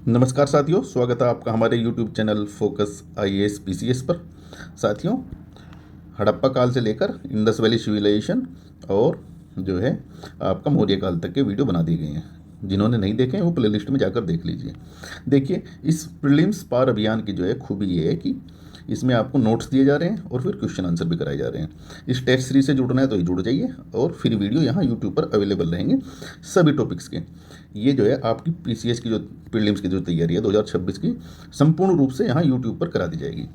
नमस्कार साथियों, स्वागत है आपका हमारे YouTube channel focus IAS PCS पर। साथियों, हड़प्पा काल से लेकर इंडस वैली सिविलाइजेशन और जो है आपका मौर्य काल तक के वीडियो बना दिए गए हैं। जिन्होंने नहीं देखे हैं वो प्लेलिस्ट में जाकर देख लीजिए। देखिए, इस प्रीलिम्स पार अभियान की जो है खूबी ये है कि इसमें आपको नोट्स दिए जा रहे हैं और फिर क्वेश्चन आंसर भी कराए जा रहे हैं। इस टेस्ट सीरीज से जुड़ना है तो ये जुड़ जाइए और फिर वीडियो यहाँ यूट्यूब पर अवेलेबल रहेंगे सभी टॉपिक्स के। ये जो है आपकी PCS की जो प्रीलिम्स की जो तैयारी है 2026 की, संपूर्ण रूप से यहाँ यूट्यूब पर करा दी जाएगी।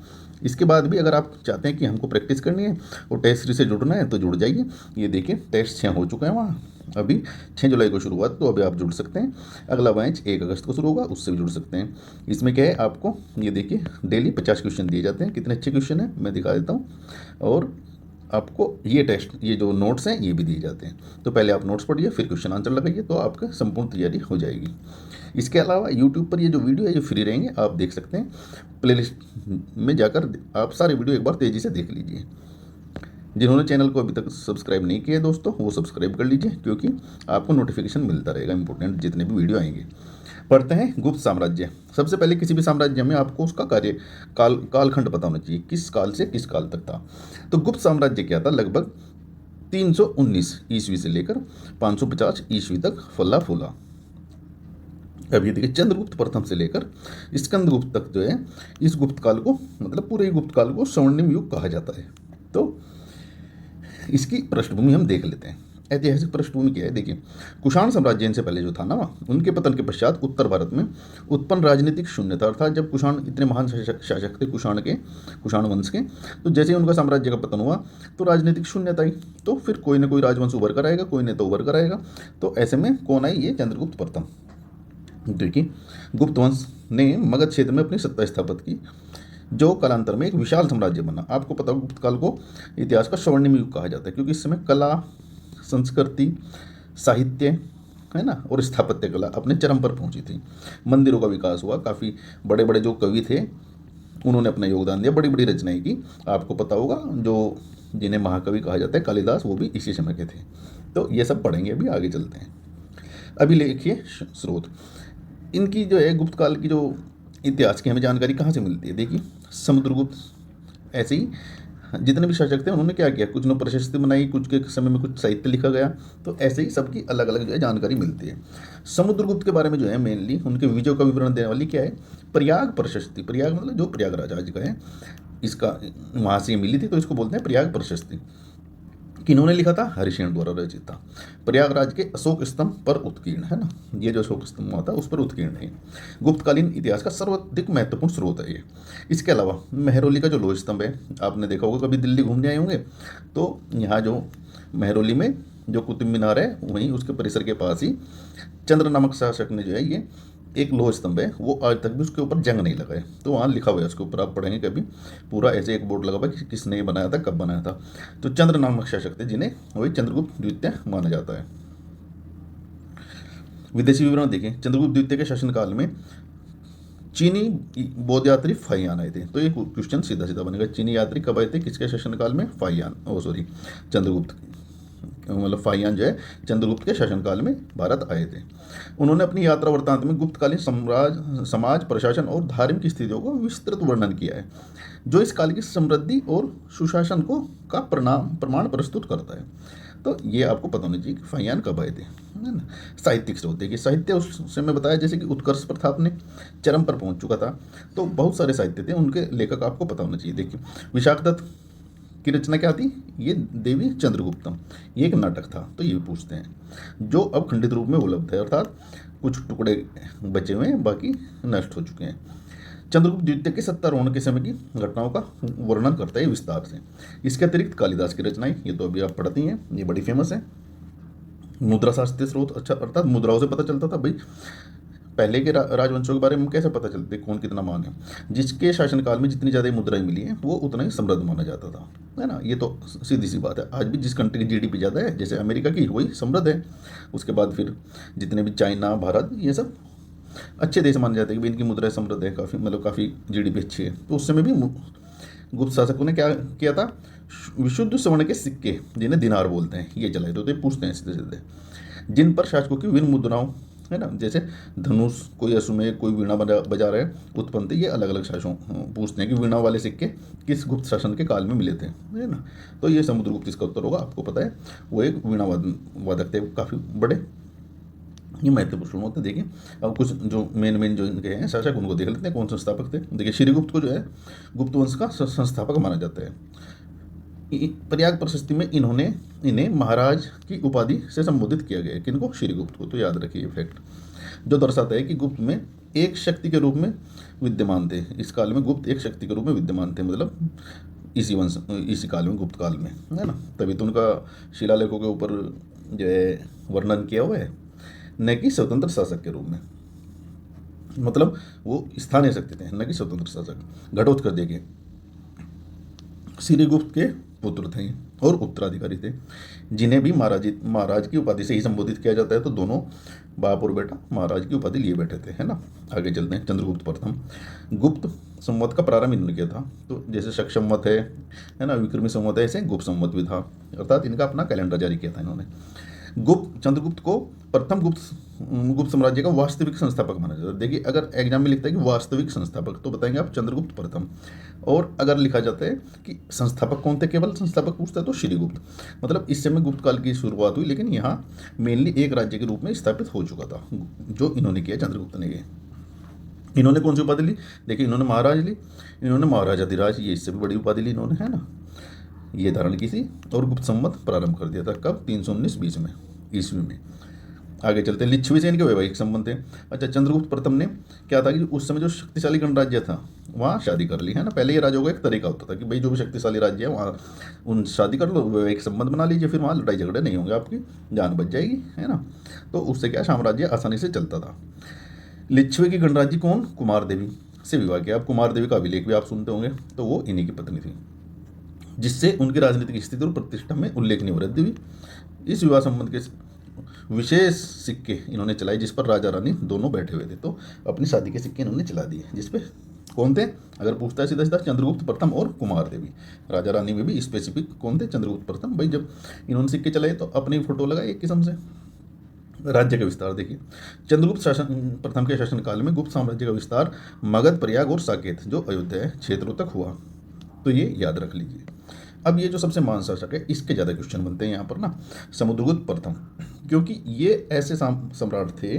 इसके बाद भी अगर आप चाहते हैं कि हमको प्रैक्टिस करनी है और टेस्ट सीरीज से जुड़ना है तो जुड़ जाइए। ये देखिए, टेस्ट 6 हो चुके हैं वहाँ, अभी 6 जुलाई को शुरू हुआ, तो अभी आप जुड़ सकते हैं। अगला बैच 1 अगस्त को शुरू होगा, उससे भी जुड़ सकते हैं। इसमें क्या है, आपको ये देखिए डेली 50 क्वेश्चन दिए जाते हैं। कितने अच्छे क्वेश्चन हैं मैं दिखा देता हूँ। और आपको ये जो नोट्स हैं ये भी दिए जाते हैं। तो पहले आप नोट्स पढ़िए, फिर क्वेश्चन आंसर लगाइए, तो आपका संपूर्ण तैयारी हो जाएगी। इसके अलावा यूट्यूब पर ये जो वीडियो है ये फ्री रहेंगे, आप देख सकते हैं। प्लेलिस्ट में जाकर आप सारे वीडियो एक बार तेज़ी से देख लीजिए। जिन्होंने चैनल को अभी तक सब्सक्राइब नहीं किया है दोस्तों, वो सब्सक्राइब कर लीजिए, क्योंकि आपको नोटिफिकेशन मिलता रहेगा इंपॉर्टेंट जितने भी वीडियो आएंगे। पढ़ते हैं गुप्त साम्राज्य। सबसे पहले किसी भी साम्राज्य में आपको उसका कालखंड पता होना चाहिए, किस काल से किस काल तक था। तो गुप्त साम्राज्य क्या था, लगभग 319 ईस्वी से लेकर 550 ईस्वी तक फला फूला। अब ये देखिए, चंद्रगुप्त प्रथम से लेकर स्कंदगुप्त तक जो है, इस गुप्त काल को मतलब पूरे गुप्त काल को स्वर्णिम युग कहा जाता है। तो इसकी पृष्ठभूमि हम देख लेते हैं। ऐतिहासिक पृष्ठभूमि क्या है, देखिए, कुषाण साम्राज्य इनसे पहले जो था ना, उनके पतन के पश्चात उत्तर भारत में उत्पन्न राजनीतिक शून्यता, अर्थात जब कुषाण इतने महान शासक थे, कुषाण वंश के, तो जैसे ही उनका साम्राज्य का पतन हुआ तो राजनीतिक शून्यता आई। तो फिर कोई ना कोई राजवंश उभर कर आएगा, कोई नेता उभर कर आएगा। तो ऐसे में कौन आई, ये चंद्रगुप्त प्रथम। देखिए, गुप्त वंश ने मगध क्षेत्र में अपनी सत्ता स्थापित की, जो कालांतर में एक विशाल साम्राज्य बना। आपको पता हो, गुप्त काल को इतिहास का स्वर्णिम युग कहा जाता है, क्योंकि इस समय कला, संस्कृति, साहित्य है ना, और स्थापत्य कला अपने चरम पर पहुंची थी। मंदिरों का विकास हुआ, काफ़ी बड़े बड़े जो कवि थे उन्होंने अपना योगदान दिया, बड़ी बड़ी रचनाएं की। आपको पता होगा, जो जिन्हें महाकवि कहा जाता है कालिदास, वो भी इसी समय के थे। तो ये सब पढ़ेंगे, अभी आगे चलते हैं। अभी लिखिए स्रोत। इनकी जो है गुप्त काल की जो इतिहास की हमें जानकारी कहाँ से मिलती है, देखिए, समुद्रगुप्त। ऐसे ही जितने भी शासक थे उन्होंने क्या किया, कुछ ने प्रशस्ति बनाई, कुछ के समय में कुछ साहित्य लिखा गया। तो ऐसे ही सबकी अलग अलग जो है जानकारी मिलती है। समुद्रगुप्त के बारे में जो है मेनली उनके विजयों का विवरण देने वाली क्या है, प्रयाग प्रशस्ति। प्रयाग मतलब जो प्रयागराज आज का है, इसका वहाँ से मिली थी, तो इसको बोलते हैं प्रयाग प्रशस्ति। किन्होंने लिखा था, हरिशेन द्वारा रचित था। प्रयागराज के अशोक स्तंभ पर उत्कीर्ण है ना, ये जो अशोक स्तंभ हुआ था उस पर उत्कीर्ण है। गुप्तकालीन इतिहास का सर्वाधिक महत्वपूर्ण स्रोत है ये। इसके अलावा मेहरौली का जो लोह स्तंभ है, आपने देखा होगा, कभी दिल्ली घूमने आए होंगे तो यहाँ जो मेहरौली में जो कुतुब मीनार है, वहीं उसके परिसर के पास ही चंद्र नामक शासक ने जो है ये एक लोह स्तंभ है, वो आज तक भी उसके ऊपर जंग नहीं लगा है। तो वहाँ लिखा हुआ है, उसके ऊपर आप पढ़ेंगे कभी, पूरा ऐसे एक बोर्ड लगा हुआ है कि किसने ये बनाया था, कब बनाया था। तो चंद्र नामक शासक थे, जिन्हें वही चंद्रगुप्त द्वितीय माना जाता है। विदेशी विवरण देखें। चंद्रगुप्त द्वितीय के शासनकाल में चीनी बौद्ध यात्री फाइयान आए थे। तो ये क्वेश्चन सीधा सीधा बनेगा, चीनी यात्री कब आए थे, किसके शासनकाल में, चंद्रगुप्त, मतलब फाइयान जो है चंद्रगुप्त के शासनकाल में भारत आए थे। उन्होंने अपनी यात्रा वृत्तांत में गुप्तकालीन समाज, प्रशासन और धार्मिक स्थितियों को विस्तृत वर्णन किया है, जो इस काल की समृद्धि और सुशासन को का प्रमाण प्रस्तुत करता है। तो ये आपको पता होना चाहिए कि फाइयान कब आए थे, है ना। साहित्यिक स्रोत है कि साहित्य उस समय बताया, जैसे कि उत्कर्ष पर था, अपने चरम पर पहुंच चुका था, तो बहुत सारे साहित्य थे, उनके लेखक आपको पता होना चाहिए। देखिए, विशाखदत्त की रचना क्या थी, ये देवी चंद्रगुप्तम, ये एक नाटक था। तो ये भी पूछते हैं, जो अब खंडित रूप में उपलब्ध है, अर्थात कुछ टुकड़े बचे हुए हैं, बाकी नष्ट हो चुके हैं। चंद्रगुप्त द्वितीय के सत्तारोहण के समय की घटनाओं का वर्णन करता है विस्तार से। इसके अतिरिक्त कालिदास की रचनाएं, ये तो अभी आप पढ़ती हैं, ये बड़ी फेमस है। मुद्रा शास्त्रीय स्रोत, अच्छा, अर्थात मुद्राओं से पता चलता था भाई पहले के राजवंशों के बारे में कैसे पता चलते कौन कितना मान है। जिसके शासनकाल में जितनी ज़्यादा मुद्राएं मिली हैं वो उतना ही समृद्ध माना जाता था, है ना। ये तो सीधी सी बात है। आज भी जिस कंट्री की GDP ज़्यादा है, जैसे अमेरिका की, वही समृद्ध है। उसके बाद फिर जितने भी चाइना, भारत, ये सब अच्छे देश माने जाते हैं कि इनकी मुद्राएं समृद्ध है, काफ़ी मतलब काफ़ी GDP अच्छी है। तो उस समय भी गुप्त शासकों ने क्या किया था, विशुद्ध स्वर्ण के सिक्के, जिन्हें दिनार बोलते हैं, ये चलाए। तो पूछते हैं सीधे सीधे, जिन पर शासकों की विभिन्न मुद्राओं है ना। जैसे धनुष, कोई अश्वमेध, कोई वीणा बजा रहे हैं, उत्पन्न थे, ये अलग अलग शासकों पूछते हैं कि वीणा वाले सिक्के किस गुप्त शासन के काल में मिले थे, है ना। तो ये समुद्रगुप्त इसका उत्तर होगा, आपको पता है वो एक वीणा वादक थे काफ़ी बड़े। ये महत्वपूर्ण होते हैं। देखिए अब कुछ जो मेन जो इनके हैं शासक उनको देख लेते हैं कौन संस्थापक थे। देखिए श्रीगुप्त को जो है गुप्त वंश का संस्थापक माना जाता है। प्रयाग प्रशस्ति में इन्हें महाराज की उपाधि से संबोधित किया गया है। किनको? श्रीगुप्त को। तो याद रखिए ये फैक्ट जो दर्शाता है कि गुप्त में एक शक्ति के रूप में विद्यमान थे। इस काल में गुप्त एक शक्ति के रूप में विद्यमान थे, मतलब इसी काल में, गुप्त काल में, है ना। तभी तो उनका शिलालेखों के ऊपर जो है वर्णन किया हुआ है, न कि स्वतंत्र शासक के रूप में, मतलब वो स्थानीय शक्ति थे, न कि स्वतंत्र शासक। घटोत्कच देखिए श्रीगुप्त के पुत्र थे और उत्तराधिकारी थे, जिन्हें भी महाराज की उपाधि से ही संबोधित किया जाता है। तो दोनों बाप और बेटा महाराज की उपाधि लिए बैठे थे, है ना। आगे चलते हैं। चंद्रगुप्त प्रथम गुप्त संवत का प्रारंभ इन्होंने किया था। तो जैसे शक संवत है ना, विक्रमी संवत है, ऐसे गुप्त संवत भी था, अर्थात इनका अपना कैलेंडर जारी किया था इन्होंने। चंद्रगुप्त को प्रथम गुप्त साम्राज्य का वास्तविक संस्थापक माना जाता है। देखिए अगर एग्जाम में लिखता है कि वास्तविक संस्थापक, तो बताएंगे आप चंद्रगुप्त प्रथम। और अगर लिखा जाता है कि संस्थापक कौन थे, केवल संस्थापक पूछता है, तो श्रीगुप्त। मतलब इस समय गुप्त काल की शुरुआत हुई, लेकिन यहाँ मेनली एक राज्य के रूप में स्थापित हो चुका था जो इन्होंने किया, चंद्रगुप्त ने। ये इन्होंने कौन सी उपाधि ली? देखिए इन्होंने महाराज ली, इन्होंने महाराजाधिराज, ये इससे भी बड़ी उपाधि ली इन्होंने, है ना, ये धारण की थी। और गुप्त संवत प्रारंभ कर दिया था कब? 319 में ईस्वी में। आगे चलते हैं। लिच्छवी से इनके वैवाहिक संबंध थे। अच्छा, चंद्रगुप्त प्रथम ने क्या था कि उस समय जो शक्तिशाली गणराज्य था वहाँ शादी कर ली, है ना। पहले ये राजाओं का एक तरीका होता था कि भाई जो भी शक्तिशाली राज्य है वहाँ उन शादी कर लो, वैवाहिक संबंध बना लीजिए, फिर वहाँ लड़ाई झगड़े नहीं होंगे, आपकी जान बच जाएगी, है ना। तो उससे क्या साम्राज्य आसानी से चलता था। लिच्छवी की गणराज्य कौन? कुमार देवी से विवाह किया। अब कुमार देवी का अभिलेख भी आप सुनते होंगे, तो वो इन्हीं की पत्नी थी, जिससे उनकी राजनीतिक स्थिति और प्रतिष्ठा में उल्लेखनीय वृद्धि हुई। इस विवाह संबंध के विशेष सिक्के इन्होंने चलाए, जिस पर राजा रानी दोनों बैठे हुए थे। तो अपनी शादी के सिक्के इन्होंने चला दिए, जिस पे कौन थे? अगर पूछता है सीधा सीधा, चंद्रगुप्त प्रथम और कुमार देवी। राजा रानी में भी स्पेसिफिक कौन थे? चंद्रगुप्त प्रथम। भाई जब इन्होंने सिक्के चलाए तो अपनी फोटो लगाए एक किस्म से। राज्य का विस्तार देखिए, चंद्रगुप्त शासन प्रथम के शासनकाल में गुप्त साम्राज्य का विस्तार मगध, प्रयाग और साकेत जो अयोध्या क्षेत्रों तक हुआ। तो ये याद रख लीजिए। अब ये जो सबसे महान शासक है, इसके ज़्यादा क्वेश्चन बनते हैं यहाँ पर ना, समुद्रगुप्त प्रथम, क्योंकि ये ऐसे सम्राट थे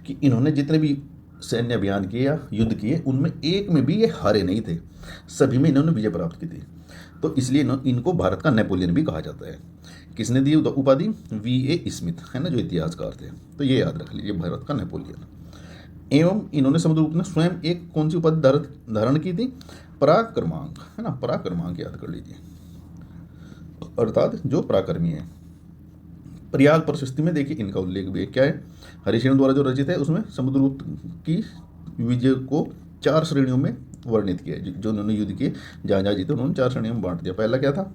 कि इन्होंने जितने भी सैन्य अभियान किए या युद्ध किए, उनमें एक में भी ये हारे नहीं थे, सभी में इन्होंने विजय प्राप्त की थी। तो इसलिए इनको भारत का नेपोलियन भी कहा जाता है। किसने दी उपाधि? V.A. स्मिथ, है ना, जो इतिहासकार थे। तो ये याद रख लीजिए, भारत का नेपोलियन। एवं इन्होंने समुद्रगुप्त ने स्वयं एक कौन सी उपाधि धारण की थी? पराक्रमांक, है ना, पराक्रमांक याद कर लीजिए, अर्थात जो पराक्रमी है। प्रयाग प्रशस्ति में देखिए इनका उल्लेख भी है। क्या है? हरिशेन द्वारा जो रचित है उसमें समुद्रगुप्त की विजय को 4 श्रेणियों में वर्णित किया है। जो उन्होंने युद्ध किए, जहाँ जहाँ जीते, उन्होंने 4 श्रेणियों में बांट दिया। पहला क्या था?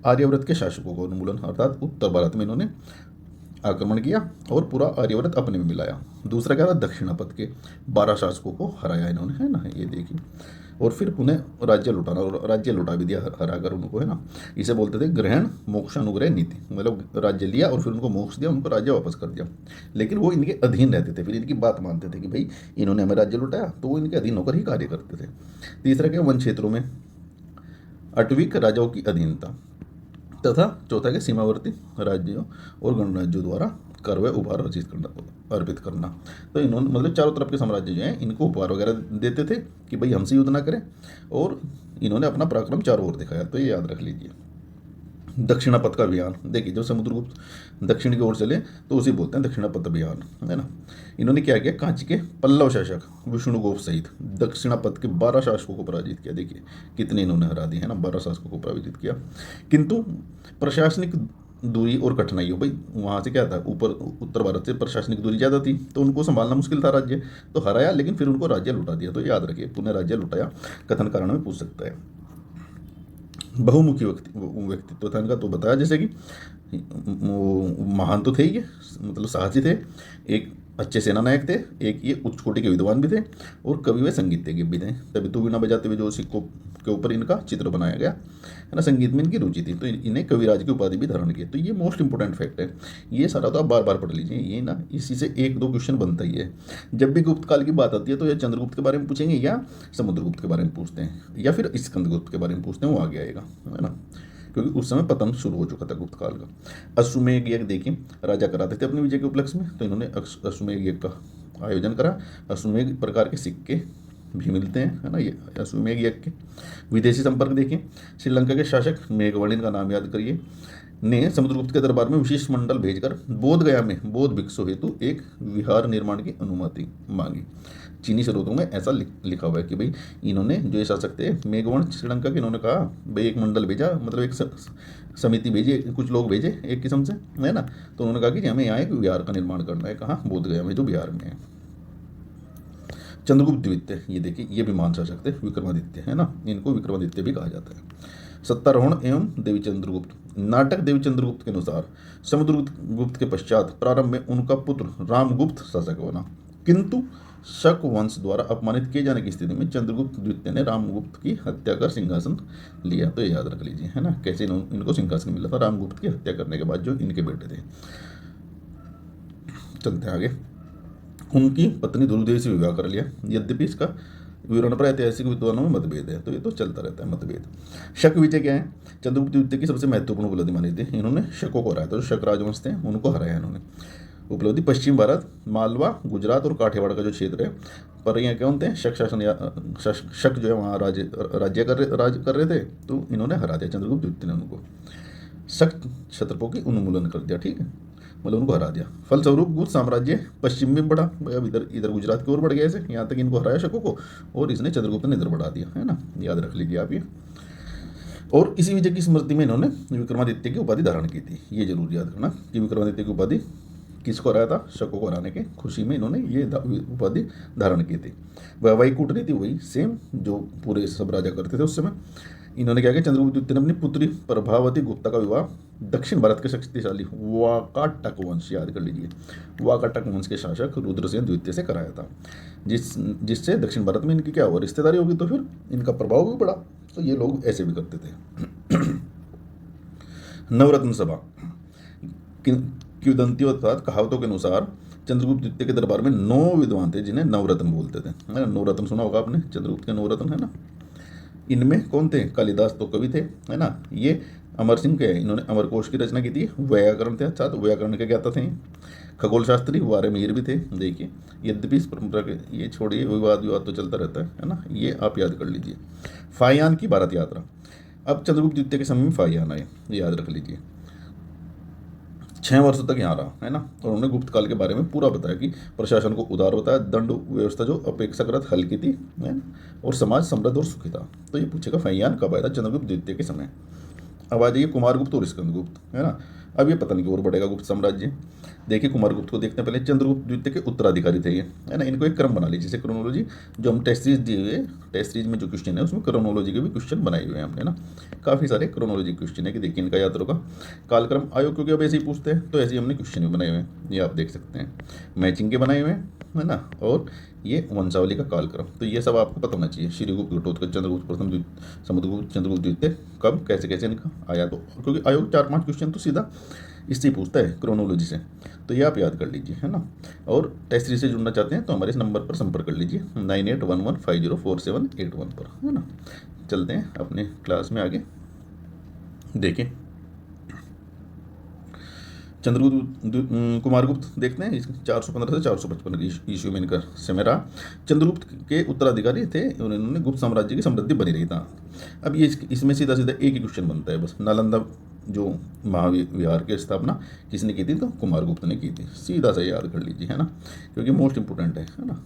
आर्यव्रत के शासकों का उन्मूलन, अर्थात उत्तर भारत में इन्होंने आक्रमण किया और पूरा आर्यव्रत अपने में मिलाया। दूसरा क्या था? दक्षिणापथ के 12 शासकों को हराया इन्होंने, है ना, ये देखिए। और फिर उन्हें राज्य लुटाना, और राज्य लुटा भी दिया हराकर उनको, है ना। इसे बोलते थे ग्रहण मोक्षानुग्रह नीति, मतलब राज्य लिया और फिर उनको मोक्ष दिया, उनको राज्य वापस कर दिया। लेकिन वो इनके अधीन रहते थे, फिर इनकी बात मानते थे कि भाई इन्होंने हमें राज्य लुटाया, तो वो इनके अधीन होकर ही कार्य करते थे। तीसरा क्या? वन क्षेत्रों में अटविक राजाओं की अधीनता, तथा चौथा के सीमावर्ती राज्यों और गणराज्यों द्वारा कर व उपहार अर्पित करना। तो इन्होंने मतलब चारों तरफ के साम्राज्य जो हैं इनको उपहार वगैरह देते थे कि भाई हमसे युद्ध ना करें, और इन्होंने अपना पराक्रम चारों ओर दिखाया। तो ये याद रख लीजिए। दक्षिणापथ का अभियान देखिए, जो समुद्रगुप्त दक्षिण की ओर चले तो उसे बोलते हैं दक्षिणापथ अभियान, है ना। इन्होंने क्या किया? कांची के पल्लव शासक विष्णुगुप्त सहित दक्षिणापथ के 12 शासकों को पराजित किया। देखिए कितने इन्होंने हरा दिए, है ना, 12 शासकों को पराजित किया। किंतु प्रशासनिक दूरी और कठिनाइयों, भाई वहाँ से क्या था, ऊपर उत्तर भारत से प्रशासनिक दूरी ज़्यादा थी, तो उनको संभालना मुश्किल था राज्य, तो हराया, लेकिन फिर उनको राज्य लुटा दिया। तो याद रखिए, पुनः राज्य लुटाया, कथन कारण में पूछ सकता है। बहुमुखी व्यक्तित्व था इनका, तो बताया जैसे कि महान तो थे ये, मतलब साहसी थे, एक अच्छे सेनानायक थे, एक ये उच्च कोटि के विद्वान भी थे और कवि व संगीतज्ञ भी थे। तभी तो वीणा बजाते हुए जो सिक्कों के ऊपर इनका चित्र बनाया गया है ना, संगीत में इनकी रुचि थी, तो इन्हें कविराज की उपाधि भी धारण की। तो ये मोस्ट इंपॉर्टेंट फैक्ट है, ये सारा तो आप बार बार पढ़ लीजिए, ये ना इसी से एक दो क्वेश्चन बनता ही है। जब भी गुप्त काल की बात आती है तो या चंद्रगुप्त के बारे में पूछेंगे या समुद्रगुप्त के बारे में पूछते हैं या फिर स्कंदगुप्त के बारे में पूछते हैं, वो आगे आएगा है ना, क्योंकि उस समय पतन शुरू हो चुका था गुप्त काल का। अश्वमेध यज्ञ देखिए राजा कराते थे अपने विजय के उपलक्ष्य में, तो इन्होंने अश्वमेध यज्ञ का आयोजन करा। अश्वमेध प्रकार के सिक्के भी मिलते हैं है ना, ये अश्वमेध यज्ञ के। विदेशी संपर्क देखिए, श्रीलंका के शासक मेघवर्णिन का नाम याद करिए, ने समुद्रगुप्त के दरबार में विशेष मंडल भेजकर बोध गया में बौद्ध भिक्षु हेतु एक विहार निर्माण की अनुमति मांगी। चीनी स्रोतों में ऐसा लिखा हुआ है कि भाई इन्होंने जो ये शासक थे मेघवर्ण श्रीलंका के, इन्होंने कहा भाई एक मंडल भेजा, मतलब एक समिति भेजी, कुछ लोग भेजे एक किस्म से है ना, तो उन्होंने कहा कि हमें यहाँ एक विहार का निर्माण करना है, कहाँ बोध गया में जो बिहार में है। चंद्रगुप्त द्वितीय, ये देखिए ये भी महान शासक थे, विक्रमादित्य है ना, इनको विक्रमादित्य भी कहा जाता है। सत्तारोहण एवं देवी चंद्रगुप्त, नाटक देवी चंद्रगुप्त के अनुसार समुद्रगुप्त के पश्चात प्रारंभ में उनका पुत्र रामगुप्त शासक बना, किंतु शक वंश द्वारा अपमानित किए जाने की स्थिति में चंद्रगुप्त द्वितीय ने रामगुप्त की हत्या कर सिंहासन लिया। तो ये याद रख लीजिए है ना, कैसे इनको सिंहासन मिला था, रामगुप्त की हत्या करने के बाद जो इनके बेटे थे। चलते हैं आगे। उनकी पत्नी ध्रुवदेवी से विवाह कर लिया, यद्यपि इसका विवरण पर ऐतिहासिक विद्वानों में मतभेद है, तो ये तो चलता रहता है मतभेद। शक विजय क्या है, चंद्रगुप्त द्वितीय की सबसे महत्वपूर्ण उपलब्धि मानी थी, इन्होंने शकों को हराया था, जो शक राजवंश थे उनको हराया इन्होंने। उपलब्धि पश्चिम भारत, मालवा, गुजरात और काठियावाड़ का जो क्षेत्र है पर यहाँ क्या होते हैं शक शासन या शक जो है वहाँ राज कर रहे थे, तो इन्होंने हरा दिया चंद्रगुप्त द्वितीय ने उनको। शक क्षत्रपों की उन्मूलन कर दिया, ठीक है, मतलब उनको हरा दिया। फलस्वरूप गुप्त साम्राज्य पश्चिम में बढ़ा, अब इधर इधर गुजरात की ओर बढ़ गया ऐसे, यहाँ तक इनको हराया शकों को, और इसने चंद्रगुप्त ने इधर बढ़ा दिया है ना, याद रख लीजिए आप ये। और इसी विजय की स्मृति में इन्होंने विक्रमादित्य की उपाधि धारण की थी, ये जरूर याद रखना कि विक्रमादित्य की उपाधि किसको हराया था, शकों को हराने के खुशी में इन्होंने ये उपाधि धारण की थी। वैवाहिक कूटनीति वही सेम जो पूरे सब राजा करते थे उस समय। इन्होंने क्या किया, चंद्रगुप्त द्वितीय ने अपनी पुत्री प्रभावती गुप्ता का विवाह दक्षिण भारत के शक्तिशाली वाकाटक वंश, याद कर लीजिए, वाकाटक वंश के शासक रुद्रसेन द्वितीय से कराया था, जिससे दक्षिण भारत में इनकी क्या हुआ, रिश्तेदारी होगी, तो फिर इनका प्रभाव भी बढ़ा। तो ये लोग ऐसे भी करते थे। नवरत्न सभा, किंवदंतियों अर्थात कहावतों के अनुसार चंद्रगुप्त द्वितीय के दरबार में 9 विद्वान थे जिन्हें नवरत्न बोलते थे, है ना, नवरत्न सुना होगा आपने, चंद्रगुप्त के नवरत्न है ना। इनमें कौन थे, कालिदास तो कवि थे है ना, ये अमर सिंह के, इन्होंने अमरकोश की रचना की थी। व्याकरण थे, अच्छा तो व्याकरण के ज्ञाता थे। खगोल शास्त्री वारेमीर भी थे, देखिए, यद्यपि इस परंपरा के, ये छोड़िए विवाद तो चलता रहता है ना, ये आप याद कर लीजिए। फाहियान की भारत यात्रा, अब चंद्रगुप्त द्वितीय के समय में फाहियान आए, ये याद रख लीजिए। 6 वर्षों तक यहाँ रहा है ना, और उन्होंने गुप्त काल के बारे में पूरा बताया कि प्रशासन को उदार बताया, दंड व्यवस्था जो अपेक्षाकृत हल्की थी है, और समाज समृद्ध और सुखी था। तो ये पूछेगा फाहियान कब आया था, चंद्रगुप्त द्वितीय के समय। अब आ जाइए कुमारगुप्त और स्कंदगुप्त है ना, अब ये पता नहीं की ओर बढ़ेगा गुप्त साम्राज्य। देखिए कुमारगुप्त को देखते हैं पहले, चंद्रगुप्त द्वितीय के उत्तराधिकारी थे ये है ना, इनको एक क्रम बना लीजिए, जैसे क्रोनोलॉजी जो हम टेस्ट सीरीज दिए हुए, टेस्ट सीरीज में जो क्वेश्चन है उसमें क्रोनोलॉजी के भी क्वेश्चन बनाए हुए हैं हमने ना, काफ़ी सारे क्रोनोलॉजी क्वेश्चन है कि देखिए इनका यात्रा का कालक्रम आयोग, क्योंकि अब ऐसे ही पूछते हैं तो ऐसे ही हमने क्वेश्चन भी बनाए हुए हैं, ये आप देख सकते हैं, मैचिंग के बनाए हुए हैं है ना, और ये वंशावली का कालक्रम, तो ये सब आपको पता होना चाहिए। श्रीगुप्त घटोत्कच चंद्रगुप्त प्रथम समुद्रगुप्त चंद्रगुप्त द्वितीय कब कैसे कैसे इनका आया, तो क्योंकि आयोग 4-5 क्वेश्चन तो सीधा इससे ही पूछता है क्रोनोलॉजी से, तो ये आप याद कर लीजिए है ना। और टेस्ट सीरीज से जुड़ना चाहते हैं तो हमारे इस नंबर पर संपर्क कर लीजिए 9811504781 पर है ना। चलते हैं अपने क्लास में आगे, देखें चंद्रगुप्त कुमारगुप्त देखते हैं, 415 से 455 ईस्वी में इनका समय रहा। चंद्रगुप्त के उत्तराधिकारी थे और इन्होंने गुप्त साम्राज्य की समृद्धि बनी रही था। अब ये इसमें सीधा सीधा एक ही क्वेश्चन बनता है बस, नालंदा जो महाविहार की स्थापना किसने की थी, तो कुमारगुप्त ने की थी, सीधा सा याद कर लीजिए है ना, क्योंकि मोस्ट इंपोर्टेंट है ना।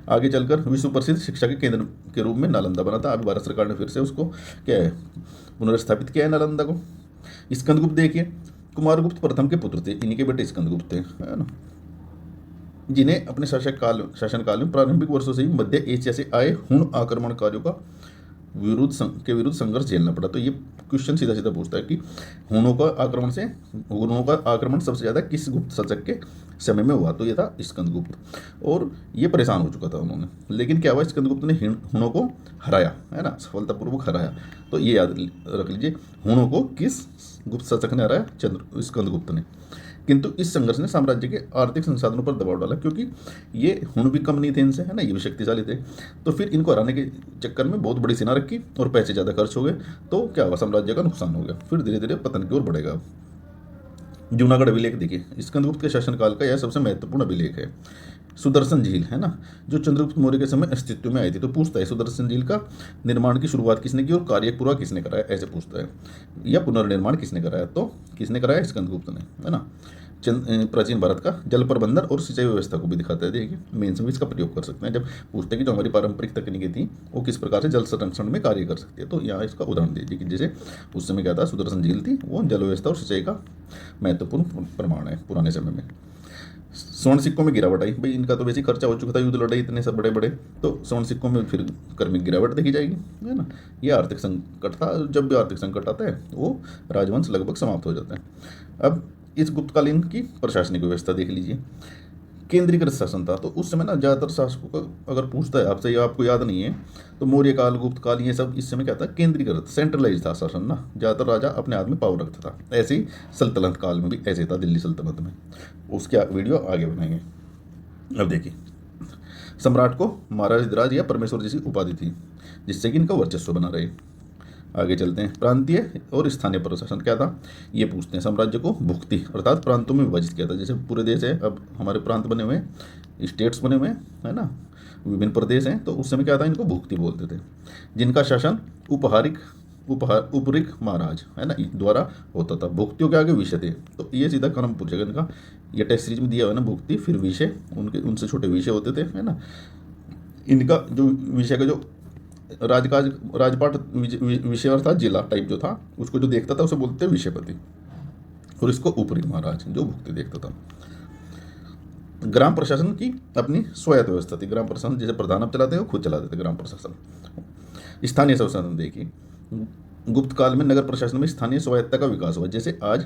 आगे चलकर विश्व प्रसिद्ध शिक्षा के केंद्र के रूप में नालंदा बना था, अभी भारत सरकार ने फिर से उसको क्या है पुनर्स्थापित किया है नालंदा को। स्कंदगुप्त देखिए, कुमारगुप्त प्रथम के पुत्र थे, इन्हीं के बेटे स्कंदगुप्त थे है ना, जिन्हें अपने शासनकाल में प्रारंभिक वर्षों से ही मध्य एशिया से आए हुण आक्रमणकारियों का के विरुद्ध संघर्ष झेलना पड़ा। तो ये क्वेश्चन सीधा सीधा पूछता है कि हुनों का आक्रमण सबसे ज़्यादा किस गुप्त शासक के समय में हुआ? तो ये था स्कंदगुप्त, और ये परेशान हो चुका था उन्होंने। लेकिन क्या हुआ, स्कंदगुप्त ने हुनों को हराया, है ना, सफलतापूर्वक हराया। तो ये याद रख लीजिए, हुनों को किस गुप्त शासक ने हराया? स्कंदगुप्त ने। किंतु इस संघर्ष ने साम्राज्य के आर्थिक संसाधनों पर दबाव डाला, क्योंकि ये हुन भी कम नहीं थे इनसे, है ना, ये भी शक्तिशाली थे। तो फिर इनको हराने के चक्कर में बहुत बड़ी सेना रखी और पैसे ज़्यादा खर्च हो गए, तो क्या हुआ, साम्राज्य का नुकसान हो गया। फिर धीरे धीरे पतन की ओर बढ़ेगा। जूनागढ़ अभिलेख देखिए, स्कंदगुप्त के शासनकाल का यह सबसे महत्वपूर्ण अभिलेख है। सुदर्शन झील, है ना, जो चंद्रगुप्त मौर्य के समय अस्तित्व में आई थी। तो पूछता है सुदर्शन झील का निर्माण की शुरुआत किसने की और कार्य पूरा किसने कराया, ऐसे पूछता है। या पुनर्निर्माण किसने कराया? तो किसने कराया? स्कंदगुप्त ने, है ना। प्राचीन भारत का जल प्रबंधन और सिंचाई व्यवस्था को भी दिखाता है। देखिए, मेंस में इसका प्रयोग कर सकते हैं जब पूछते हैं कि जो हमारी पारंपरिक तकनीकें थी वो किस प्रकार से जल संरक्षण में कार्य कर सकती है। तो यहाँ इसका उदाहरण दीजिए कि जैसे उस समय क्या था, सुदर्शन झील थी, वो जल व्यवस्था और सिंचाई का महत्वपूर्ण प्रमाण है पुराने समय में। स्वर्ण सिक्कों में गिरावट आई, भाई इनका तो वैसे ही खर्चा हो चुका था, युद्ध लड़ाई इतने सब बड़े बड़े, तो स्वर्ण सिक्कों में फिर क्रमिक गिरावट देखी जाएगी, है ना। ये आर्थिक संकट था। जब भी आर्थिक संकट आता है वो राजवंश लगभग समाप्त हो जाता है। अब इस गुप्तकालीन की प्रशासनिक व्यवस्था देख लीजिए। केंद्रीकृत शासन था। तो उस समय ना ज़्यादातर शासकों का अगर पूछता है आपसे, या आपको याद नहीं है, तो मौर्य काल, गुप्त काल, ये सब इस समय क्या था, केंद्रीकृत, सेंट्रलाइज था शासन ना। ज़्यादातर राजा अपने हाथ में पावर रखता था। ऐसे ही सल्तनत काल में भी ऐसे था, दिल्ली सल्तनत में। उसके वीडियो आगे बनाएंगे। अब देखिए, सम्राट को महाराज धिराज या परमेश्वर जैसी उपाधि थी, जिससे कि इनका वर्चस्व बना रहे। आगे चलते हैं। प्रांतीय और स्थानीय प्रशासन क्या था, ये पूछते हैं। साम्राज्य को भुक्ति अर्थात प्रांतों में विभाजित किया था। जैसे पूरे देश है, अब हमारे प्रांत बने हुए हैं, स्टेट्स बने हुए हैं, है ना, विभिन्न प्रदेश हैं। तो उस समय क्या था, इनको भुक्ति बोलते थे, जिनका शासन उपरिक महाराज, है ना, द्वारा होता था। भुक्तियों के आगे विषय थे। तो ये सीधा क्रम पूछेगा इनका। ये टेस्ट सीरीज में दिया हुआ है ना, भुक्ति फिर विषय, उनसे छोटे विषय होते थे, है ना। इनका जो विषय का जो राजपाट विषय अर्थात जिला टाइप जो था, उसको जो देखता था उसे बोलते थे विषयपति, और इसको उपरिक महाराज जो भुक्ति देखता था। ग्राम प्रशासन की अपनी स्वायत्त व्यवस्था थी। ग्राम प्रशासन जैसे प्रधान अब चलाते हैं, वो खुद चलाते थे ग्राम प्रशासन। स्थानीय स्वशासन देखिए, गुप्त काल में नगर प्रशासन में स्थानीय स्वायत्तता का विकास हुआ। जैसे आज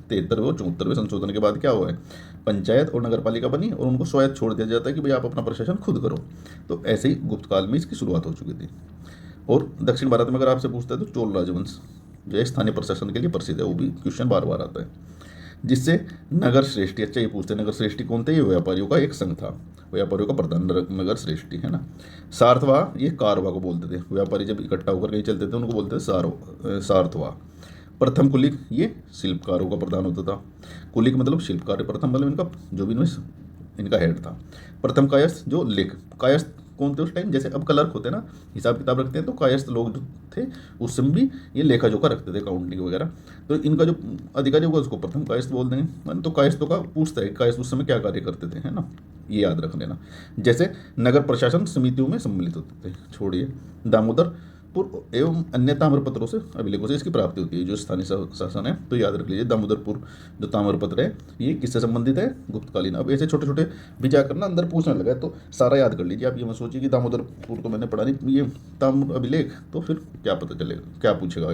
73वें और 74वें संशोधन के बाद क्या हुआ है, पंचायत और नगर पालिका बनी और उनको स्वायत्त छोड़ दिया जाता है कि भाई आप अपना प्रशासन खुद करो। तो ऐसे ही गुप्त काल में इसकी शुरुआत हो चुकी थी। और दक्षिण भारत में अगर आपसे पूछता है तो चोल राजवंश जो है स्थानीय प्रशासन के लिए प्रसिद्ध है। वो भी क्वेश्चन बार बार आता है। जिससे नगर श्रेष्ठी, अच्छा ये पूछते हैं नगर श्रेष्ठी कौन थे, ये व्यापारियों का एक संघ था, व्यापारियों का प्रधान नगर श्रेष्ठी, है ना। सार्थवा, ये कारवा को बोलते थे। व्यापारी जब इकट्ठा होकर कहीं चलते थे उनको बोलते थे सार्थवा। प्रथम कुलिक, ये शिल्पकारों का प्रधान होता था। कुलिक मतलब शिल्पकार, प्रथम मतलब इनका जो भी इनका हेड था। प्रथम कायस्थ, जो लेख, कायस्थ कौन थे उस टाइम, जैसे अब क्लर्क होते हैं ना, हिसाब किताब रखते हैं, तो कायस्थ लोग जो थे उस समय भी ये लेखा जोखा रखते थे, काउंटिंग वगैरह। तो इनका जो अधिकारी होगा उसको प्रथम कायस्थ बोल देंगे। तो कायस्थों का पूछता है कायस्थ उस समय क्या कार्य करते थे, है ना, ये याद रख लेना। जैसे नगर प्रशासन समितियों में सम्मिलित होते थे। छोड़िए, दामोदर पुर एवं अन्य ताम्रपत्रों से, अभिलेखों से इसकी प्राप्ति होती है। जो स्थानीय शासन है, तो याद रख लीजिए दामोदरपुर जो ताम्रपत्र है ये किससे संबंधित है, गुप्तकालीन। अब ऐसे छोटे छोटे भी जाकर ना अंदर पूछने लगा, तो सारा याद कर लीजिए आप। ये मत सोचिए कि दामोदरपुर तो मैंने पढ़ा नहीं, ये ताम्र अभिलेख, तो फिर क्या पता चलेगा, क्या पूछेगा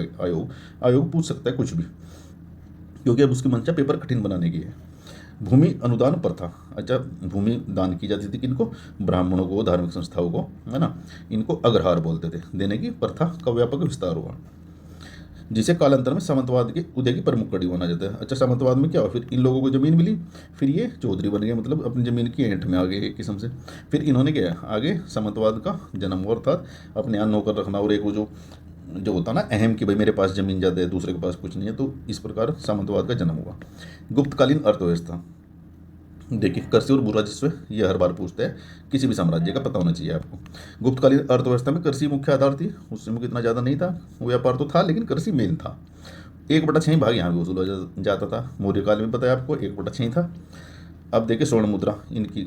आयोग पूछ सकता है कुछ भी, क्योंकि अब उसकी मंशा पेपर कठिन बनाने की है। भूमि अनुदान प्रथा, अच्छा भूमि दान की जाती थी किनको, ब्राह्मणों को, धार्मिक संस्थाओं को, है ना। इनको अग्रहार बोलते थे। देने की प्रथा का व्यापक विस्तार हुआ, जिसे कालांतर में सामंतवाद के उदय की प्रमुख कड़ी माना जाता है। अच्छा, सामंतवाद में क्या हुआ, फिर इन लोगों को जमीन मिली, फिर ये चौधरी बन गए, मतलब अपनी जमीन की ऐंठ में आ गए एक किस्म से। फिर इन्होंने क्या आगे सामंतवाद का जन्म हुआ, अर्थात अपने यहाँ नौकर रखना, और एक वो जो होता ना अहम कि भाई मेरे पास जमीन ज़्यादा है, दूसरे के पास कुछ नहीं है। तो इस प्रकार सामंतवाद का जन्म हुआ। गुप्तकालीन अर्थव्यवस्था देखिए, कृषि और भू राजस्व, ये हर बार पूछते हैं, किसी भी साम्राज्य का पता होना चाहिए आपको। गुप्तकालीन अर्थव्यवस्था में कृषि मुख्य आधार थी। उस समय इतना ज़्यादा नहीं था, व्यापार तो था लेकिन कृषि मेन था। 1/6 भाग यहाँ भी वसूला जाता था। मौर्य काल में बताया आपको 1/6 था। अब देखिए स्वर्ण मुद्रा, इनकी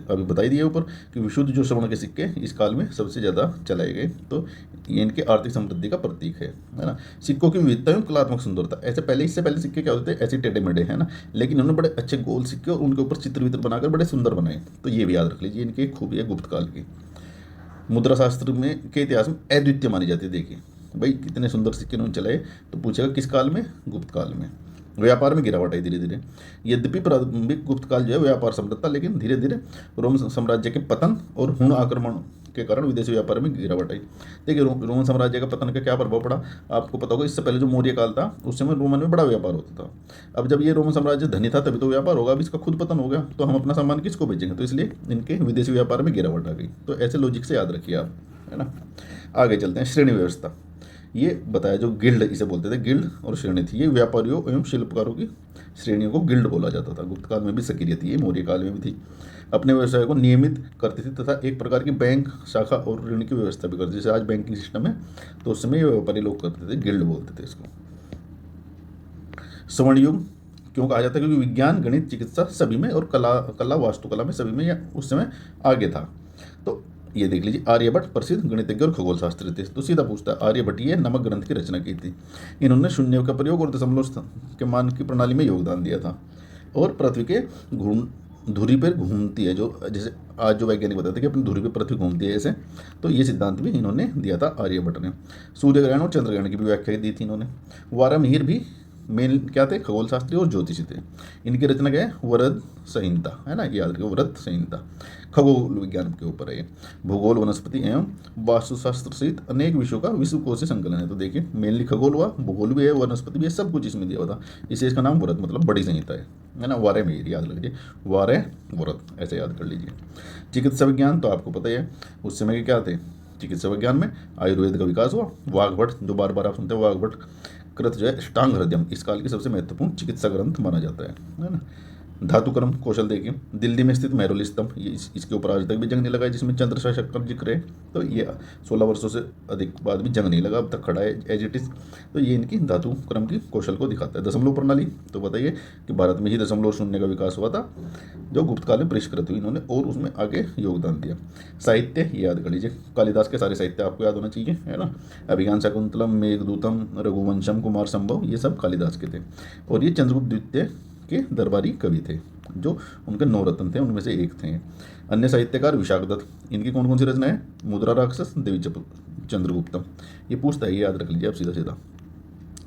अभी बताई दिए ऊपर कि विशुद्ध जो स्वर्ण के सिक्के इस काल में सबसे ज़्यादा चलाए गए। तो ये इनके आर्थिक समृद्धि का प्रतीक है ना। सिक्कों की विविधता एवं कलात्मक सुंदरता, इससे पहले सिक्के क्या होते थे, ऐसे टेढ़े मेढ़े, है ना, लेकिन उन्होंने बड़े अच्छे गोल सिक्के और उनके ऊपर चित्र वित्र बनाकर बड़े सुंदर बनाए। तो ये भी याद रख लीजिए, इनकी एक खूबी है गुप्त काल की। मुद्रा शास्त्र में के इतिहास में अद्वितीय मानी जाती है। देखिए भाई कितने सुंदर सिक्के उन्होंने चलाए, तो पूछेगा किस काल में, गुप्त काल में। व्यापार में गिरावट आई धीरे धीरे। यद्यपि प्रारंभिक गुप्त काल जो है व्यापार समृद्ध था, लेकिन धीरे धीरे रोम साम्राज्य के पतन और हुण आक्रमण के कारण विदेशी व्यापार में गिरावट आई। देखिए रोमन साम्राज्य का पतन का क्या प्रभाव पड़ा, आपको पता होगा। इससे पहले जो मौर्य काल था उस समय रोमन में बड़ा व्यापार होता था। अब जब ये रोमन साम्राज्य धनी था तभी तो व्यापार होगा, अब इसका खुद पतन हो गया तो हम अपना सामान किसको बेचेंगे, तो इसलिए इनके विदेशी व्यापार में गिरावट आ गई। तो ऐसे लॉजिक से याद रखिए आप, है ना। आगे चलते हैं। श्रेणी व्यवस्था, ये बताया जो गिल्ड इसे बोलते थे, गिल्ड और श्रेणी थी। ये व्यापारियों एवं शिल्पकारों की श्रेणियों को गिल्ड बोला जाता था। गुप्त काल में भी सक्रिय थी, ये मौर्य काल में भी थी। अपने व्यवसाय को नियमित करती थी तथा एक प्रकार की बैंक शाखा और ऋण की व्यवस्था भी करती थी। जैसे आज बैंकिंग सिस्टम है तो उस समय ये व्यापारी लोग करते थे, गिल्ड बोलते थे इसको। स्वर्ण युग क्यों कहा जाता है, क्योंकि विज्ञान, गणित, चिकित्सा सभी में और कला वास्तुकला में सभी में या उस समय आगे था। तो ये देख लीजिए, आर्यभट्ट प्रसिद्ध गणितज्ञ और खगोल शास्त्री थे। तो सीधा पूछता है, आर्यभट्ट ये नमक ग्रंथ की रचना की थी। इन्होंने शून्य का प्रयोग और दशमलव के मान की प्रणाली में योगदान दिया था। और पृथ्वी के धुरी पर घूमती है, जो जैसे आज जो वैज्ञानिक बताते हैं कि अपनी धुरी पर पृथ्वी घूमती है ऐसे, तो ये सिद्धांत भी इन्होंने दिया था आर्यभट्ट ने। सूर्य ग्रहण और चंद्र ग्रहण की भी व्याख्या दी थी इन्होंने। वारामिहिर भी मेन क्या थे, खगोल शास्त्री और ज्योतिषी थे। इनकी रचना क्या है, वरद संहिता, है ना, याद रखिए वरद संहिता। खगोल विज्ञान के ऊपर है ये। भूगोल, वनस्पति एवं वास्तुशास्त्र सहित अनेक विषयों का विश्वकोशीय संकलन है। तो देखिए मेनली खगोल हुआ, भूगोल भी है, वनस्पति भी है, सब कुछ इसमें दिया हुआ था। इसे इसका नाम वरद मतलब बड़ी संहिता है ना। वारे में याद रखिए, वारे वरद ऐसे याद कर लीजिए। चिकित्सा विज्ञान तो आपको पता ही है, उस समय के क्या थे। चिकित्सा विज्ञान में आयुर्वेद का विकास हुआ। वाघभट्ट जो बार बार आप सुनते हैं, वाघभट्ट कृत जो है अष्टांग हृदयम इस काल की सबसे महत्वपूर्ण चिकित्सा ग्रंथ माना जाता है ना। धातुक्रम कौशल देखिए, दिल्ली में स्थित मेहरुल स्तंभ, ये इसके ऊपर आज तक भी जंग नहीं लगा है, जिसमें चंद्रशेखर का जिक्र है। तो ये 16 वर्षों से अधिक बाद भी जंग नहीं लगा, अब तक खड़ा है एज इट इज। तो ये इनकी धातुक्रम की कौशल को दिखाता है। दशमलव प्रणाली तो बताइए कि भारत में ही 0.0 का विकास हुआ था, जो गुप्त काल में परिष्कृत हुई इन्होंने, और उसमें आगे योगदान दिया। साहित्य ये याद कर लीजिए, कालिदास के सारे साहित्य आपको याद होना चाहिए, है ना। अभिज्ञान शाकुंतलम, मेघदूतम, रघुवंशम, कुमार संभव, ये सब कालिदास के थे। और ये चंद्रगुप्त द्वितीय के दरबारी कवि थे, जो उनके 9 रत्न थे, उनमें से एक थे। अन्य साहित्यकार विशाख दत्त, इनकी कौन कौन सी रचना है, मुद्रा राक्षस, देवी चंद्रगुप्तम, ये पूछता है, ये याद रख लीजिए आप सीधा सीधा।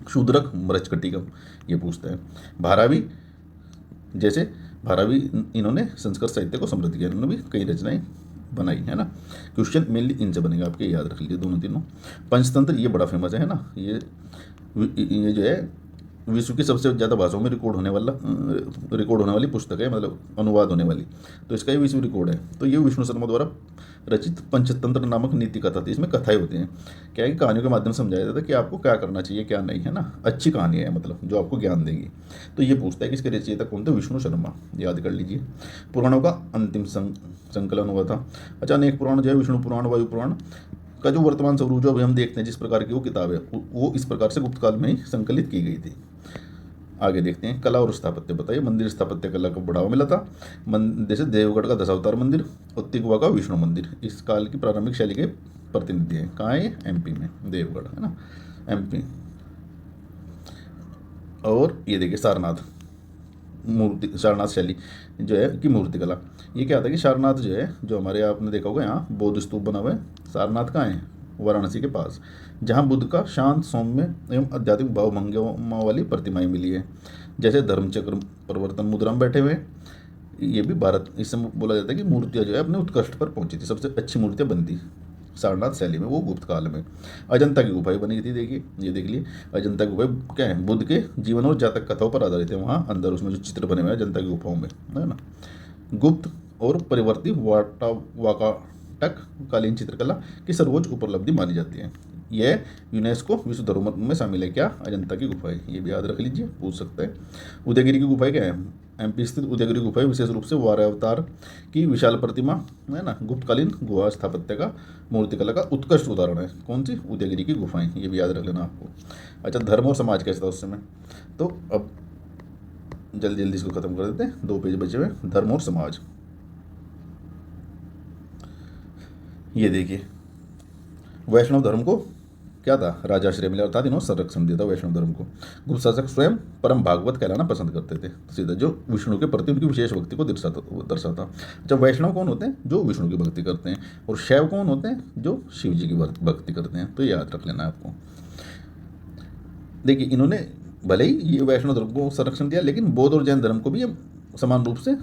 शूद्रक मृच्छकटिकम, ये पूछता है। भारावी, जैसे भारावी इन्होंने संस्कृत साहित्य को समृद्ध किया, इन्होंने भी कई रचनाएं बनाई, है ना। क्वेश्चन मेनली इनसे बनेगा आपके, याद रख लीजिए दोनों तीनों। पंचतंत्र ये बड़ा फेमस है ना, ये जो है विश्व की सबसे ज़्यादा भाषाओं में रिकॉर्ड होने वाली पुस्तक है, मतलब अनुवाद होने वाली। तो इसका ये विश्व रिकॉर्ड है। तो ये विष्णु शर्मा द्वारा रचित पंचतंत्र नामक नीति कथा थी। इसमें कथाएं होती हैं, क्या है कि कहानियों के माध्यम से समझाया जाता है कि आपको क्या करना चाहिए क्या नहीं, है ना। अच्छी कहानी है, मतलब जो आपको ज्ञान देगी। तो ये पूछता है कि इसके रचयिता कौन थे, विष्णु शर्मा, याद कर लीजिए। पुराणों का अंतिम संकलन हुआ था। अच्छा, अनेक पुराण जो है, विष्णु पुराण, वायु पुराण का जो वर्तमान स्वरूप जो अभी हम देखते हैं, जिस प्रकार की वो किताब है, वो इस प्रकार से गुप्त काल में ही संकलित की गई थी। आगे देखते हैं, कला और स्थापत्य बताइए। मंदिर स्थापत्य कला को बढ़ावा मिला था। जैसे देवगढ़ का दशावतार मंदिर, उत्तिकुआ का विष्णु मंदिर इस काल की प्रारंभिक शैली के प्रतिनिधि हैं। कहाँ है, एमपी में, देवगढ़, है ना, एमपी। और ये देखिए सारनाथ मूर्ति, सारनाथ शैली जो है कि मूर्ति कला, ये क्या होता है कि सारनाथ जो है, जो हमारे आपने देखा होगा यहाँ बौद्ध स्तूप बना हुआ है। सारनाथ कहाँ है, वाराणसी के पास, जहाँ बुद्ध का शांत, सौम्य एवं आध्यात्मिक भाव भंगिमा वाली प्रतिमाएं मिली है। जैसे धर्मचक्र परिवर्तन मुद्रा में बैठे हुए, ये भी भारत, इस समय बोला जाता है कि मूर्तियाँ जो है अपने उत्कृष्ट पर पहुंची थी, सबसे अच्छी मूर्तियाँ बनती सारनाथ शैली में, वो गुप्त काल में। अजंता की गुफाएं बनी थी, देखिए ये देख लिए, अजंता की गुफाएं क्या है, बुद्ध के जीवन और जातक कथाओं पर आधारित है। वहाँ अंदर उसमें जो चित्र बने हुए हैं अजंता की गुफाओं में, है ना। गुप्त और परिवर्ती वाकाटक कालीन चित्रकला की सर्वोच्च उपलब्धि मानी जाती है। यह यूनेस्को विश्व धरोहर में शामिल है। क्या, अजंता की गुफाएं, ये भी याद रख लीजिए, पूछ सकता है। उदयगिरी की गुफाएं क्या है, एमपी स्थित उदयगिरी गुफाएं विशेष रूप से वाराह अवतार की विशाल प्रतिमा, है ना, गुप्तकालीन गुहा स्थापत्य का, मूर्तिकला का उत्कृष्ट उदाहरण है। कौन सी, उदयगिरी की गुफाएं, ये भी याद रख लेना आपको। अच्छा, धर्म और समाज कैसा था उस समय, तो अब जल्दी जल्दी इसको खत्म कर देते हैं, 2 पेज बचे हुए। धर्म और समाज, ये देखिए, वैष्णव धर्म को क्या था, राजाश्रय मिला, अर्थात इन्होंने संरक्षण दिया था वैष्णव धर्म को। गुप्त शासक स्वयं परम भागवत कहलाना पसंद करते थे, सीधा जो विष्णु के प्रति उनकी विशेष भक्ति को दर्शाता। जब वैष्णव कौन होते हैं, जो विष्णु की भक्ति करते हैं, और शैव कौन होते हैं, जो शिव जी की भक्ति करते हैं। तो याद रख लेना है आपको। देखिए, इन्होंने भले ही ये वैष्णव धर्म को संरक्षण दिया, लेकिन बौद्ध और जैन धर्म को भी ये समान रूप से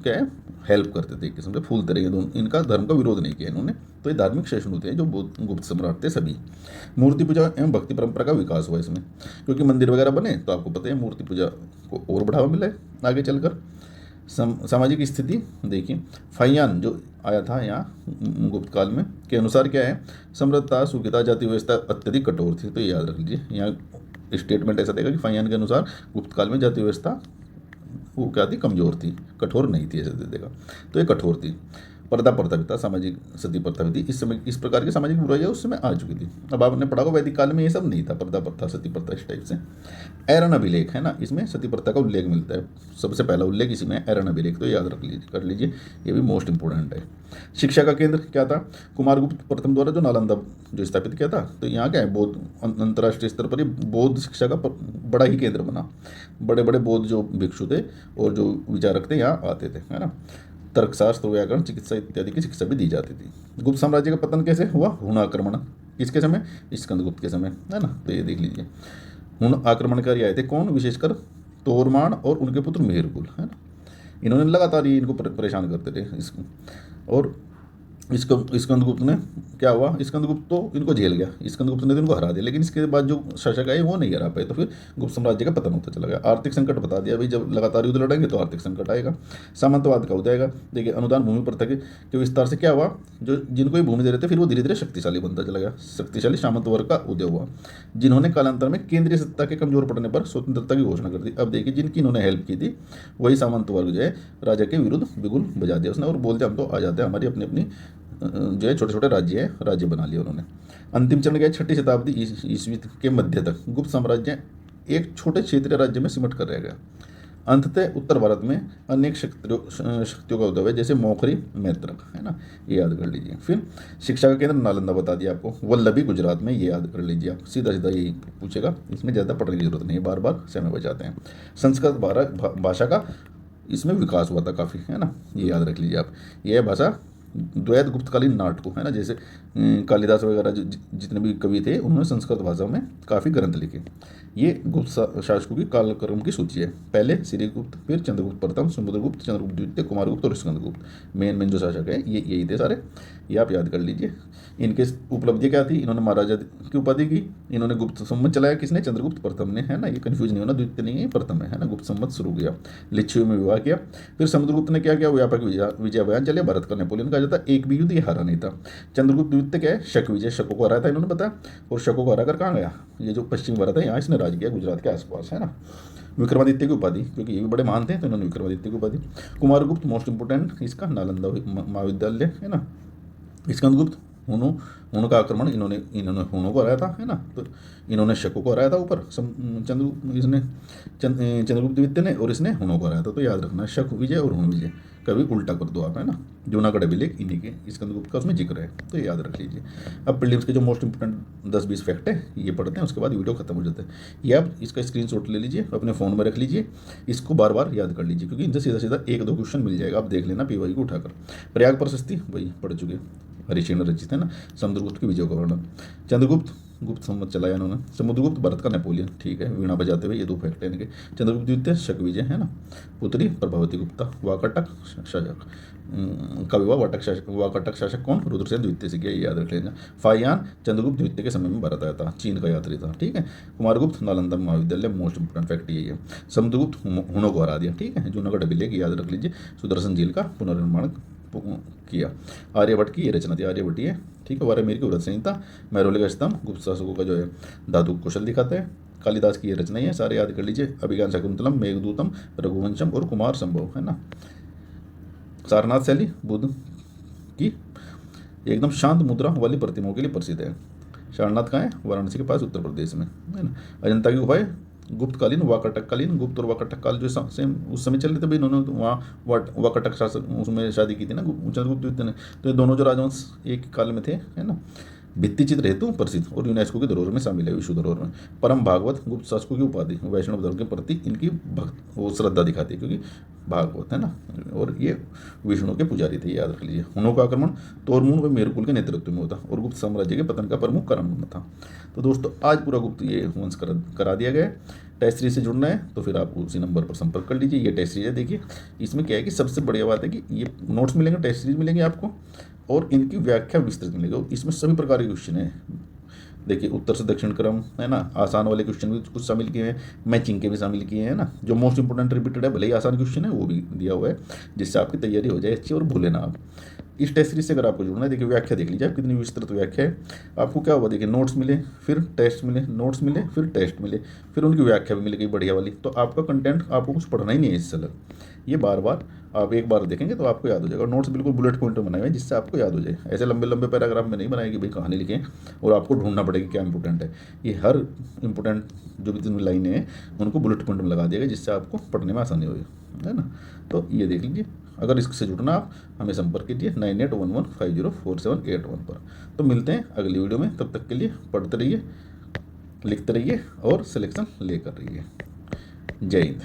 क्या है, हेल्प करते थे, एक किस्म से फूल तरह के। दोनों इनका धर्म का विरोध नहीं किया इन्होंने। तो ये धार्मिक सहिष्णु थे जो गुप्त सम्राट थे सभी। मूर्ति पूजा एवं भक्ति परंपरा का विकास हुआ इसमें, क्योंकि मंदिर वगैरह बने तो आपको पता है मूर्ति पूजा को और बढ़ावा मिला है आगे चलकर। सामाजिक स्थिति देखिए, फाइयान जो आया था यहाँ गुप्त काल में के अनुसार क्या है, समृद्धता, सुखिता, जाति व्यवस्था अत्यधिक कठोर थी। तो ये याद रख लीजिए, यहाँ स्टेटमेंट ऐसा देगा कि फाइयान के अनुसार गुप्त काल में जाति व्यवस्था वो क्या थी, कमजोर थी, कठोर नहीं थी, ऐसे दे देगा। तो ये कठोर थी। पर्दा प्रथा भी था, सामाजिक सती प्रथा भी थी। इस समय इस प्रकार की सामाजिक बुराइयाँ उस समय आ चुकी थी। अब आपने पढ़ा होगा वैदिक काल में ये सब नहीं था, पर्दा प्रथा, सती प्रथा, इस टाइप से। ऐरन अभिलेख है ना, इसमें सती प्रथा का उल्लेख मिलता है, सबसे पहला उल्लेख इसी में ऐरन अभिलेख। तो याद रख लीजिए, कर लीजिए, ये भी मोस्ट इंपॉर्टेंट है। शिक्षा का केंद्र क्या था, कुमारगुप्त प्रथम द्वारा जो नालंदा जो स्थापित किया था। तो यहाँ क्या है, बौद्ध अंतर्राष्ट्रीय स्तर पर ही बौद्ध शिक्षा का बड़ा ही केंद्र बना। बड़े बड़े बौद्ध जो भिक्षु थे और जो विचारक थे यहाँ आते थे, है ना। तर्कशास्त्र, व्याकरण, चिकित्सा इत्यादि की शिक्षा भी दी जाती थी। गुप्त साम्राज्य का पतन कैसे हुआ, हुण आक्रमण, किसके समय, स्कंदगुप्त के समय, है ना। तो ये देख लीजिए, हुण आक्रमणकारी आए थे कौन, विशेषकर तोरमान और उनके पुत्र मेहरकुल, है ना। इन्होंने लगातार ये इनको परेशान करते थे और स्कंदगुप्त ने क्या हुआ, स्कंदगुप्त तो इनको झेल गया, स्कंदगुप्त ने तो इनको हरा दिया, लेकिन इसके बाद जो शासक आए वो नहीं हरा पाए। तो फिर गुप्त साम्राज्य का पतन होता चला गया। आर्थिक संकट बता दिया भाई, जब लगातार युद्ध लड़ेंगे तो आर्थिक संकट आएगा। सामंतवाद का हो जाएगा। देखिए, अनुदान भूमि प्रथा के विस्तार से क्या हुआ, जो जिनको ये भूमि दे रहे थे फिर वो धीरे धीरे शक्तिशाली बनता चला गया। शक्तिशाली सामंत वर्ग का उदय हुआ, जिन्होंने कालांतर में केंद्रीय सत्ता के कमजोर पड़ने पर स्वतंत्रता की घोषणा कर दी। अब देखिए, जिनकी इन्होंने हेल्प की थी वही सामंत वर्ग जो है राजा के विरुद्ध बिगुल बजा दिया उसने, और बोलते हम तो आ जाते हैं, हमारी अपनी अपनी जो है छोटे छोटे राज्य है, राज्य बना लिए उन्होंने। अंतिम चरण गया 6ठी शताब्दी ईस्वी के मध्य तक गुप्त साम्राज्य एक छोटे क्षेत्रीय राज्य में सिमट कर रह गया। अंततः उत्तर भारत में अनेक शक्तियों का उदय है, जैसे मौखरी, मैत्रक, है ना, ये याद कर लीजिए। फिर शिक्षा का केंद्र नालंदा बता दिया आपको, वल्लभी गुजरात में, ये याद कर लीजिए आप, सीधा सीधा यही पूछेगा, इसमें ज़्यादा पढ़ने की जरूरत नहीं है, बार बार समय बचाते हैं। संस्कृत भाषा का इसमें विकास हुआ था काफ़ी, है ना, ये याद रख लीजिए आप। यह भाषा द्वैत गुप्तकालीन नाटकों, है ना, जैसे कालिदास वगैरह जितने भी कवि थे उन्होंने संस्कृत भाषा में काफ़ी ग्रंथ लिखे। ये गुप्त शासकों की कालक्रम की सूची है। पहले श्रीगुप्त, फिर चंद्रगुप्त प्रथम, समुद्रगुप्त, चंद्रगुप्त द्वितीय, कुमारगुप्त और स्कंदगुप्त। मेन जो शासक है ये यही थे सारे, ये आप याद कर लीजिए। इनके उपलब्धि क्या थी, इन्होंने महाराजा की उपाधि की, इन्होंने गुप्त संवत चलाया, किसने, चंद्रगुप्त प्रथम ने, है ना, ये कन्फ्यूज नहीं होना, द्वितीय नहीं है, प्रथम है ना। गुप्त संवत शुरू किया, लिच्छियों में विवाह किया। फिर समुद्रगुप्त ने क्या किया, व्यापक विजय अभियान चले, भारत का नेपोलियन कहा जाता, एक भी युद्ध ये हारा नहीं था। चंद्रगुप्त द्वितीय क्या है, शक विजय, शकों को हराया था इन्होंने, बताया, और शकों को हराकर कहाँ गया, ये जो पश्चिम भारत है यहाँ इसने राज किया, गुजरात के आसपास, है ना। विक्रमादित्य की उपाधि, क्योंकि ये भी बड़े महान थे तो इन्होंने विक्रमादित्य की उपाधि। कुमारगुप्त मोस्ट इंपोर्टेंट इसका नालंदा महाविद्यालय, है ना। स्कंदगुप्त हुणों का आक्रमण, इन्होंने हुणों को हराया था, है ना। तो इन्होंने शकों को हराया था ऊपर, चंद्रगुप्त द्वितीय ने, और इसने हुणों को हराया था। तो याद रखना, शक विजय और हुण विजय, कभी उल्टा कर दो आप, है ना। जूनागढ़ अभिलेख इन्हीं के स्कंदगुप्त का उसमें जिक्र है, तो याद रख लीजिए। अब प्रीलिम्स के जो मोस्ट इंपोर्टेंट 10-20 फैक्ट है ये पढ़ते हैं, उसके बाद वीडियो खत्म हो जाता है। ये आप इसका स्क्रीनशॉट ले लीजिए, अपने फ़ोन में रख लीजिए, इसको बार बार याद कर लीजिए, क्योंकि इनसे सीधा सीधा 1-2 क्वेश्चन मिल जाएगा, आप देख लेना पीवाई को उठाकर। प्रयाग प्रशस्ति वही पढ़ चुके, हरिश्चंद्र रचित, है ना। समुद्रगुप्त की विजय का वर्णन, चंद्रगुप्त गुप्त संवत चलाया इन्होंने, समुद्रगुप्त भारत का नेपोलियन, ठीक है, वीणा बजाते हुए, ये 2 फैक्ट है इनके। चंद्रगुप्त द्वितीय शक विजय, है ना। पुत्री प्रभावती गुप्ता, वाकाटक शासक का विवाह वाकाटक शासक कौन, रुद्रसेन द्वितीय से किया, ये याद रख लेना। फाइयान चंद्रगुप्त द्वितीय के समय में भारत आया था, चीन का यात्री था, ठीक है। कुमारगुप्त नालंदा महाविद्यालय, मोस्ट इंपोर्टेंट फैक्ट यही है। समुद्रगुप्त हुणों को हरा दिया, ठीक है। जूनागढ़ अभिलेख याद रख लीजिए। सुदर्शन झील का पुनर्निर्माण किया। आर्यभट्ट की ये रचना थी, आर्यभट्ट है, ठीक है। वारामेर की व्रत संहिता, मैरोली का स्तंभ गुप्त शासकों का जो है धातु कौशल दिखाता है। कालिदास की ये रचना है, सारे याद कर लीजिए। अभिज्ञान शकुंतलम, मेघदूतम, रघुवंशम और कुमार संभव, है ना। सारनाथ शैली बुद्ध की एकदम शांत मुद्रा वाली प्रतिमाओं के लिए प्रसिद्ध है। सारनाथ कहाँ है, वाराणसी के पास, उत्तर प्रदेश में, है ना। अजंता की गुफाएं गुप्तकालीन, वाकाटककालीन, गुप्त और वाकाटक काल जो सेम उस समय चल रहे थे भाई, इन्होंने वहाँ वाकाटक शासक उसमें शादी की थी ना चंद्रगुप्त द्वितीय ने। तो ये दोनों जो राजवंश एक काल में थे, है ना। भित्ति चित्र हेतु प्रसिद्ध और यूनेस्को की धरोहर में शामिल है, विश्व धरोहर में। परम भागवत गुप्त शासकों की उपाधि वैष्णव धर्म के प्रति इनकी भक्त वो श्रद्धा दिखाती है, क्योंकि भागवत है ना, और ये विष्णु के पुजारी थे, याद रख लीजिए। हुनों का आक्रमण तोरमुन व मेरुकुल के नेतृत्व में होता और गुप्त साम्राज्य के पतन का प्रमुख कारण था। तो दोस्तों आज पूरा गुप्त ये वंश करा दिया गया है। टेस्ट सीरीज से जुड़ना है तो फिर आप उसी नंबर पर संपर्क कर लीजिए। ये टेस्ट सीरीज है, देखिए इसमें क्या है कि सबसे बढ़िया बात है कि ये नोट्स मिलेंगे, टेस्ट सीरीज मिलेंगे आपको, और इनकी व्याख्या विस्तृत मिलेगी। इसमें सभी प्रकार के क्वेश्चन है, देखिए उत्तर से दक्षिण क्रम है ना, आसान वाले क्वेश्चन भी कुछ शामिल किए हैं, मैचिंग के भी शामिल किए हैं ना, जो मोस्ट इंपोर्टेंट रिपीटेड है भले ही आसान क्वेश्चन है वो भी दिया हुआ है, जिससे आपकी तैयारी हो जाए अच्छी और भूले ना आप। इस टेस्ट सीरीज से अगर आपको जुड़ना है, देखिए व्याख्या देख लीजिए आप कितनी विस्तृत व्याख्या है। आपको क्या होगा, देखिए नोट्स मिले, फिर टेस्ट मिले, नोट्स मिले, फिर टेस्ट मिले, फिर उनकी व्याख्या भी मिल गई बढ़िया वाली। तो आपका कंटेंट आपको कुछ पढ़ना ही नहीं है इससे अलग, ये बार बार आप एक बार देखेंगे तो आपको याद हो जाएगा। नोट्स बिल्कुल बुलेट पॉइंट में बनाए हुए हैं जिससे आपको याद हो जाए। ऐसे लंबे लंबे पैराग्राफ में नहीं बनाए कि भाई कहानी लिखें और आपको ढूंढना पड़ेगा क्या इंपॉर्टेंट है। ये हर इंपॉर्टेंट जो भी 3 लाइनें हैं उनको बुलेट पॉइंट में लगा दिएगा, जिससे आपको पढ़ने में आसानी होगी, है ना। तो ये देख लीजिए, अगर इससे जुड़ना आप हमें संपर्क कीजिए 9811504781 पर। तो मिलते हैं अगली वीडियो में, तब तक के लिए पढ़ते रहिए, लिखते रहिए और सिलेक्शन लेकर रहिए। जय हिंद।